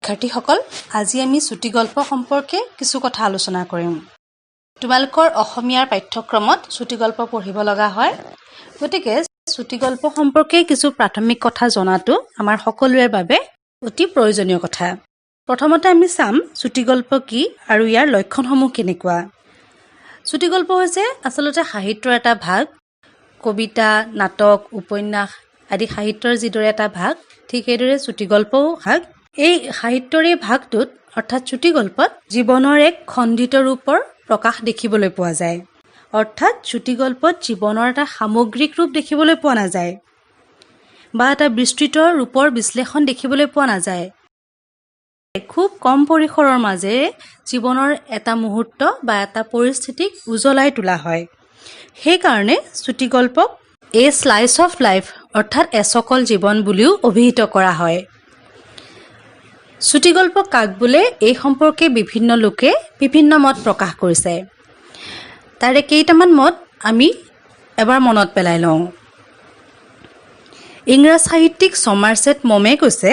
শিক্ষাৰ্থীসকল, আজি আমি চুটি গল্প সম্পৰ্কে কিছু কথা আলোচনা কৰিম। তোমালোকৰ অসমীয়াৰ পাঠ্যক্ৰমত চুটি গল্প পঢ়িব লগা হয়। গতিকে চুটি গল্প সম্পৰ্কে কিছু প্ৰাথমিক কথা জনাটো আমাৰ সকলোৰে বাবে অতি প্ৰয়োজনীয় কথা। প্ৰথমতে আমি চাম চুটি গল্প কি আৰু ইয়াৰ লক্ষণসমূহ কেনেকুৱা। চুটি গল্প হৈছে আচলতে সাহিত্যৰ এটা ভাগ। কবিতা, নাটক, উপন্যাস আদি সাহিত্যৰ যিদৰে এটা ভাগ, ঠিক সেইদৰে চুটি গল্পও ভাগ। এই সাহিত্যৰ এই ভাগটোত অৰ্থাৎ চুটি গল্পত জীৱনৰ এক খণ্ডিত ৰূপৰ প্ৰকাশ দেখিবলৈ পোৱা যায়। অৰ্থাৎ চুটি গল্পত জীৱনৰ এটা সামগ্ৰিক ৰূপ দেখিবলৈ পোৱা নাযায় বা এটা বিস্তৃত ৰূপৰ বিশ্লেষণ দেখিবলৈ পোৱা নাযায়। খুব কম পৰিসৰৰ মাজেৰে জীৱনৰ এটা মুহূৰ্ত বা এটা পৰিস্থিতিক উজ্বলাই তোলা হয়। সেইকাৰণে চুটি গল্পক এ স্লাইচ অফ লাইফ অৰ্থাৎ এচকল জীৱন বুলিও অভিহিত কৰা হয়। চুটি গল্প কাক বোলে এই সম্পৰ্কে বিভিন্ন লোকে বিভিন্ন মত প্ৰকাশ কৰিছে। তাৰে কেইটামান মত আমি এবাৰ মনত পেলাই লওঁ। ইংৰাজ সাহিত্যিক ছমাৰছেট মমে কৈছে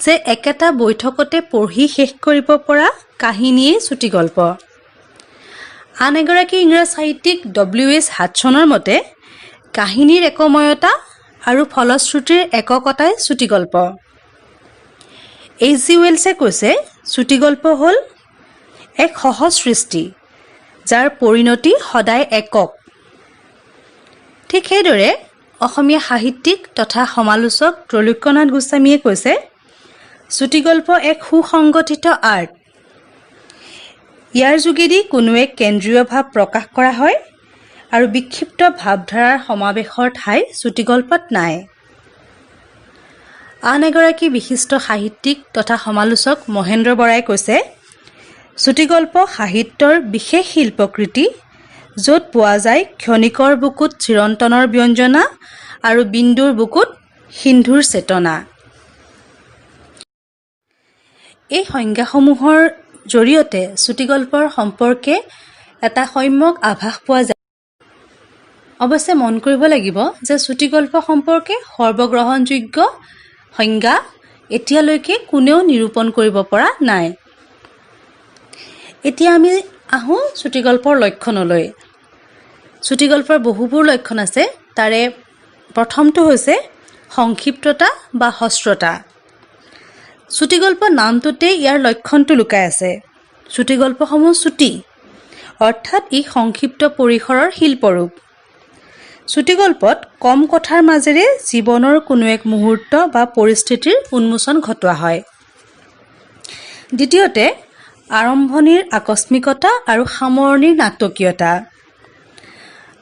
যে একেটা বৈঠকতে পঢ়ি শেষ কৰিব পৰা কাহিনীয়েই চুটি গল্প। আন এগৰাকী ইংৰাজ সাহিত্যিক W.H. হাডছনৰ মতে কাহিনীৰ একময়তা আৰু ফলশ্ৰুতিৰ এককতাই চুটি গল্প। H.G. ৱেলছে কৈছে চুটি গল্প হ'ল এক সহজ সৃষ্টি যাৰ পৰিণতি সদায় একক। ঠিক সেইদৰে অসমীয়া সাহিত্যিক তথা সমালোচক ত্ৰৈলোক্যনাথ গোস্বামীয়ে কৈছে চুটি গল্প এক সুসংগঠিত আৰ্ট। ইয়াৰ যোগেদি কোনো এক কেন্দ্ৰীয় ভাৱ প্ৰকাশ কৰা হয় আৰু বিক্ষিপ্ত ভাৱধাৰাৰ সমাৱেশৰ ঠাই চুটি গল্পত নাই। আন এগৰাকী বিশিষ্ট সাহিত্যিক তথা সমালোচক মহেন্দ্ৰ বৰাই কৈছে চুটি গল্প সাহিত্যৰ বিশেষ শিল্পকৃতি য'ত পোৱা যায় ক্ষণিকৰ বুকুত চিৰন্তনৰ ব্যঞ্জনা আৰু বিন্দুৰ বুকুত সিন্ধুৰ চেতনা। এই সংজ্ঞাসমূহৰ জৰিয়তে চুটি গল্পৰ সম্পৰ্কে এটা সম্যক আভাস পোৱা যায়। অৱশ্যে মন কৰিব লাগিব যে চুটি গল্প সম্পৰ্কে সৰ্বগ্ৰহণযোগ্য সংজ্ঞা এতিয়ালৈকে কোনেও নিৰূপণ কৰিব পৰা নাই। এতিয়া আমি আহোঁ চুটি গল্পৰ লক্ষণলৈ। চুটি গল্পৰ বহুবোৰ লক্ষণ আছে। তাৰে প্ৰথমটো হৈছে সংক্ষিপ্ততা বা হ্ৰস্বতা। চুটি গল্প নামটোতে ইয়াৰ লক্ষণটো লুকাই আছে। চুটি গল্পসমূহ চুটি অৰ্থাৎ ই সংক্ষিপ্ত পৰিসৰৰ শিল্পৰূপ। চুটি গল্পত কম কথাৰ মাজেৰে জীৱনৰ কোনো এক মুহূৰ্ত বা পৰিস্থিতিৰ উন্মোচন ঘটোৱা হয়। দ্বিতীয়তে আৰম্ভণিৰ আকস্মিকতা আৰু সামৰণিৰ নাটকীয়তা।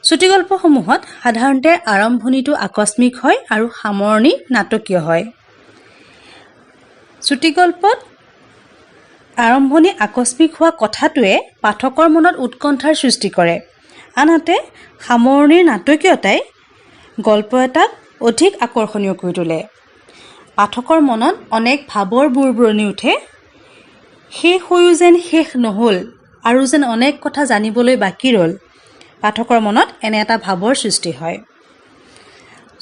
চুটি গল্পসমূহত সাধাৰণতে আৰম্ভণিটো আকস্মিক হয় আৰু সামৰণি নাটকীয় হয়। চুটি গল্পত আৰম্ভণি আকস্মিক হোৱা কথাটোৱে পাঠকৰ মনত উৎকণ্ঠাৰ সৃষ্টি কৰে। আনহাতে সামৰণিৰ নাটকীয়তাই গল্প এটাক অধিক আকৰ্ষণীয় কৰি তোলে। পাঠকৰ মনত অনেক ভাৱৰ বুৰবুৰণি উঠে। শেষ হৈও যেন শেষ নহ'ল আৰু যেন অনেক কথা জানিবলৈ বাকী ৰ'ল, পাঠকৰ মনত এনে এটা ভাৱৰ সৃষ্টি হয়।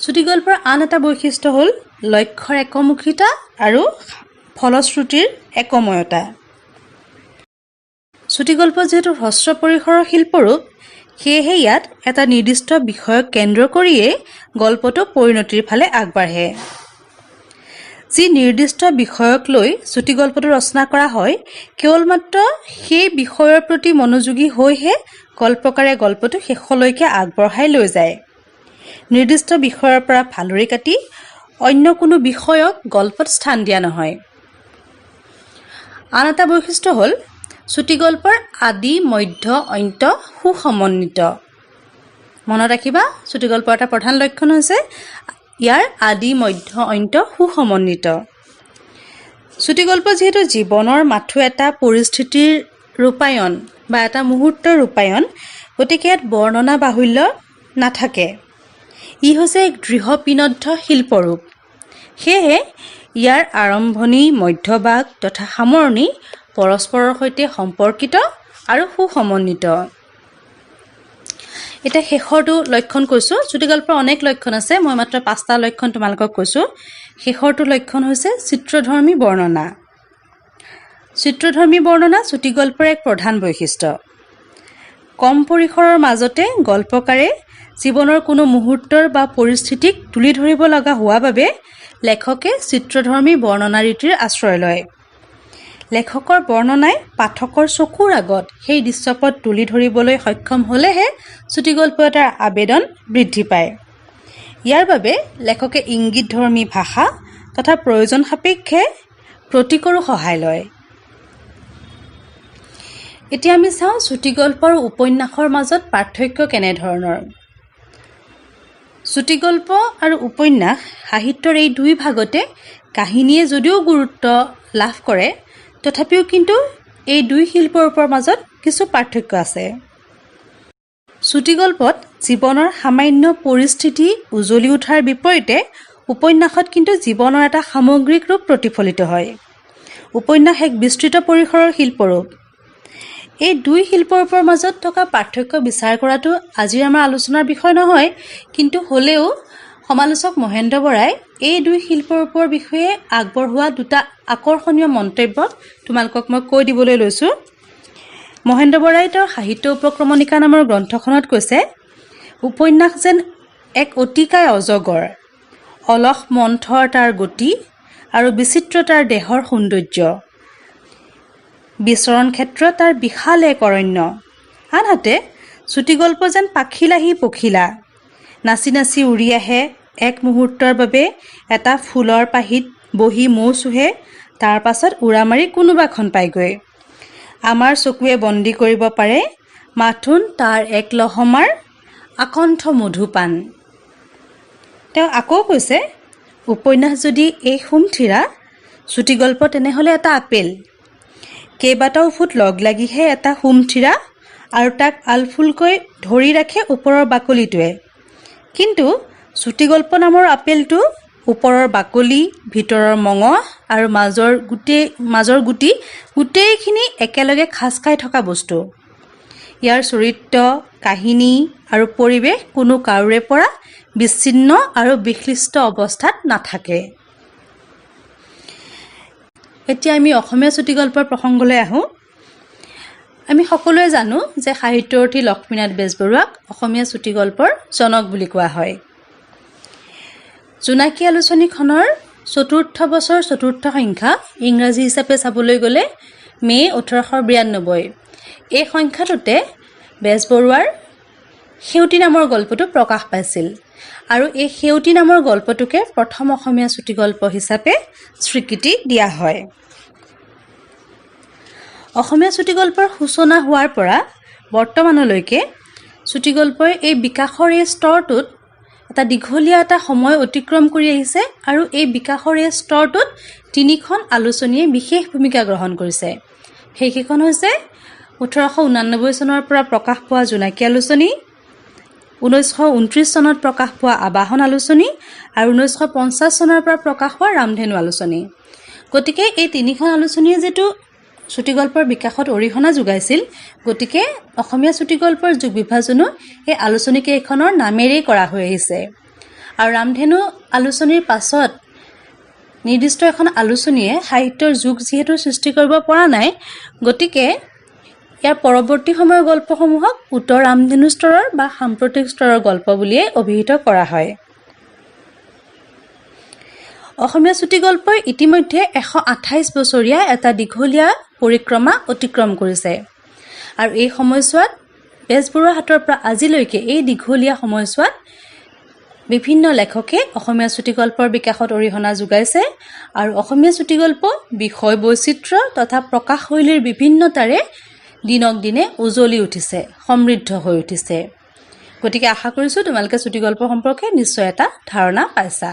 চুটি গল্পৰ আন এটা বৈশিষ্ট্য হ'ল লক্ষ্যৰ একমুখিতা আৰু ফলশ্ৰুতিৰ একময়তা। চুটি গল্প যিহেতু হ্ৰস্ব পৰিসৰৰ শিল্পৰূপ, সেয়েহে ইয়াত এটা নিৰ্দিষ্ট বিষয়ক কেন্দ্ৰ কৰিয়েই গল্পটো পৰিণতিৰ ফালে আগবাঢ়ে। যি নিৰ্দিষ্ট বিষয়ক লৈ চুটি গল্পটো ৰচনা কৰা হয়, কেৱল মাত্ৰ সেই বিষয়ৰ প্ৰতি মনোযোগী হৈহে গল্পকাৰে গল্পটো শেষলৈকে আগবঢ়াই লৈ যায়। নিৰ্দিষ্ট বিষয়ৰ পৰা ফালৰি কাটি অন্য কোনো বিষয়ক গল্পত স্থান দিয়া নহয়। আন এটা বৈশিষ্ট্য হ'ল চুটি গল্পৰ আদি মধ্য অন্ত সুসমন্বিত। মনত ৰাখিবা চুটি গল্পৰ এটা প্ৰধান লক্ষণ হৈছে ইয়াৰ আদি মধ্য অন্ত সুসমন্বিত। চুটি গল্প যিহেতু জীৱনৰ মাথো এটা পৰিস্থিতিৰ ৰূপায়ণ বা এটা মুহূৰ্তৰ ৰূপায়ণ, গতিকে ইয়াত বৰ্ণনা বাহুল্য নাথাকে। ই হৈছে এক দৃঢ় পিনদ্ধ শিল্পৰূপ। সেয়েহে ইয়াৰ আৰম্ভণি, মধ্যভাগ তথা সামৰণি পৰস্পৰৰ সৈতে সম্পৰ্কিত আৰু সুসমন্বিত। এতিয়া শেষৰটো লক্ষণ কৈছোঁ। চুটি গল্পৰ অনেক লক্ষণ আছে, মই মাত্ৰ 5টা লক্ষণ তোমালোকক কৈছোঁ। শেষৰটো লক্ষণ হৈছে চিত্ৰধৰ্মী বৰ্ণনা। চিত্ৰধৰ্মী বৰ্ণনা চুটিগল্পৰ এক প্ৰধান বৈশিষ্ট্য। কম পৰিসৰৰ মাজতে গল্পকাৰে জীৱনৰ কোনো মুহূৰ্তৰ বা পৰিস্থিতিক তুলি ধৰিব লগা হোৱা বাবে লেখকে চিত্ৰধৰ্মী বৰ্ণনা ৰীতিৰ আশ্ৰয় লয়। লেখকৰ বৰ্ণনাই পাঠকৰ চকুৰ আগত সেই দৃশ্যপট তুলি ধৰিবলৈ সক্ষম হ'লেহে চুটিগল্প এটাৰ আবেদন বৃদ্ধি পায়। ইয়াৰ বাবে লেখকে ইংগিতধৰ্মী ভাষা তথা প্ৰয়োজন সাপেক্ষে প্ৰতীকৰো সহায় লয়। এতিয়া আমি চাওঁ চুটিগল্প আৰু উপন্যাসৰ মাজত পাৰ্থক্য কেনেধৰণৰ। চুটিগল্প আৰু উপন্যাস সাহিত্যৰ এই দুই ভাগতে কাহিনীয়ে যদিও গুৰুত্ব লাভ কৰে, তথাপিও কিন্তু এই দুই শিল্পৰূপৰ মাজত কিছু পাৰ্থক্য আছে। চুটিগল্পত জীৱনৰ সামান্য পৰিস্থিতি উজলি উঠাৰ বিপৰীতে উপন্যাসত কিন্তু জীৱনৰ এটা সামগ্ৰিক ৰূপ প্ৰতিফলিত হয়। উপন্যাস এক বিস্তৃত পৰিসৰৰ শিল্পৰূপ। এই দুই শিল্পৰূপৰ মাজত থকা পাৰ্থক্য বিচাৰ কৰাটো আজিৰ আমাৰ আলোচনাৰ বিষয় নহয়, কিন্তু হ'লেও সমালোচক মহেন্দ্ৰ বৰাই এই দুই শিল্পৰূপৰ বিষয়ে আগবঢ়োৱা দুটা আকৰ্ষণীয় মন্তব্য তোমালোকক মই কৈ দিবলৈ লৈছোঁ। মহেন্দ্ৰ বৰাই তেওঁৰ সাহিত্য উপক্ৰমণিকা নামৰ গ্ৰন্থখনত কৈছে, উপন্যাস যেন এক অতিকায় অজগৰ, অলস মন্থৰ তাৰ গতি আৰু বিচিত্ৰতাৰ দেহৰ সৌন্দৰ্য, বিচৰণ ক্ষেত্ৰ তাৰ বিশাল এক অৰণ্য। আনহাতে চুটিগল্প যেন পাখিলাহী পখিলা, নাচি নাচি উৰি আহে, এক মুহূৰ্তৰ বাবে এটা ফুলৰ পাহিত বহি মৌ চুহে, তাৰ পাছত উৰা মাৰি কোনোবাখন পাইগৈ। আমাৰ চকুৱে বন্দী কৰিব পাৰে মাথোন তাৰ এক লহমাৰ আকণ্ঠ মধুপান। তেওঁ আকৌ কৈছে, উপন্যাস যদি এই সুমথিৰা, চুটিগল্প তেনেহ'লে এটা আপেল। কেইবাটাও ফুট লগ লাগিহে এটা সুমথিৰা আৰু তাক আলফুলকৈ ধৰি ৰাখে ওপৰৰ বাকলিটোৱে। কিন্তু চুটিগল্প নামৰ আপেলটো ওপৰৰ বাকলি, ভিতৰৰ মঙহ আৰু মাজৰ গুটি গোটেইখিনি একেলগে খাজ খাই থকা বস্তু। ইয়াৰ চৰিত্ৰ, কাহিনী আৰু পৰিৱেশ কোনো কাৰোৰে পৰা বিচ্ছিন্ন আৰু বিক্লিষ্ট অৱস্থাত নাথাকে। এতিয়া আমি অসমীয়া চুটিগল্পৰ প্ৰসংগলৈ আহোঁ। আমি সকলোৱে জানো যে সাহিত্যৰথী লক্ষ্মীনাথ বেজবৰুৱাক অসমীয়া চুটিগল্পৰ জনক বুলি কোৱা হয়। জোনাকী আলোচনীখনৰ চতুৰ্থ বছৰ চতুৰ্থ সংখ্যা ইংৰাজী হিচাপে চাবলৈ গ'লে মে' 1892। এই সংখ্যাটোতে বেজবৰুৱাৰ সেউতী নামৰ গল্পটো প্ৰকাশ পাইছিল আৰু এই সেউতী নামৰ গল্পটোকে প্ৰথম অসমীয়া চুটিগল্প হিচাপে স্বীকৃতি দিয়া হয়। অসমীয়া চুটিগল্পৰ সূচনা হোৱাৰ পৰা বৰ্তমানলৈকে চুটিগল্পই এই বিকাশৰ এই স্তৰটোত এটা দীঘলীয়া এটা সময় অতিক্ৰম কৰি আহিছে আৰু এই বিকাশৰ এই স্তৰটোত তিনিখন আলোচনীয়ে বিশেষ ভূমিকা গ্ৰহণ কৰিছে। সেইকেইখন হৈছে 1889 চনৰ পৰা প্ৰকাশ পোৱা জোনাকী আলোচনী, 1929 চনত প্ৰকাশ পোৱা আবাহন আলোচনী আৰু 1950 চনৰ পৰা প্ৰকাশ হোৱা ৰামধেনু আলোচনী। গতিকে এই তিনিখন আলোচনীয়ে যিটো চুটিগল্পৰ বিকাশত অৰিহণা যোগাইছিল, গতিকে অসমীয়া চুটিগল্পৰ যুগ বিভাজনো এই আলোচনীকেইখনৰ নামেৰেই কৰা হৈ আহিছে। আৰু ৰামধেনু আলোচনীৰ পাছত নিৰ্দিষ্ট এখন আলোচনীয়ে সাহিত্যৰ যুগ যিহেতু সৃষ্টি কৰিব পৰা নাই, গতিকে ইয়াৰ পৰৱৰ্তী সময়ৰ গল্পসমূহক উত্তৰ ৰামধেনু স্তৰৰ বা সাম্প্ৰতিক স্তৰৰ গল্প বুলিয়েই অভিহিত কৰা হয়। অসমীয়া চুটিগল্পই ইতিমধ্যে 128 বছৰীয়া এটা দীঘলীয়া পৰিক্ৰমা অতিক্ৰম কৰিছে আৰু এই সময়ছোৱাত বেজবৰুৱাৰ হাতৰ পৰা আজিলৈকে এই দীঘলীয়া সময়ছোৱাত বিভিন্ন লেখকে অসমীয়া চুটিগল্পৰ বিকাশত অৰিহণা যোগাইছে আৰু অসমীয়া চুটিগল্প বিষয় বৈচিত্ৰ্য তথা প্ৰকাশশৈলীৰ বিভিন্নতাৰে দিনক দিনে উজলি উঠিছে, সমৃদ্ধ হৈ উঠিছে। গতিকে আশা কৰিছোঁ তোমালোকে চুটিগল্প সম্পৰ্কে নিশ্চয় এটা ধাৰণা পাইছা।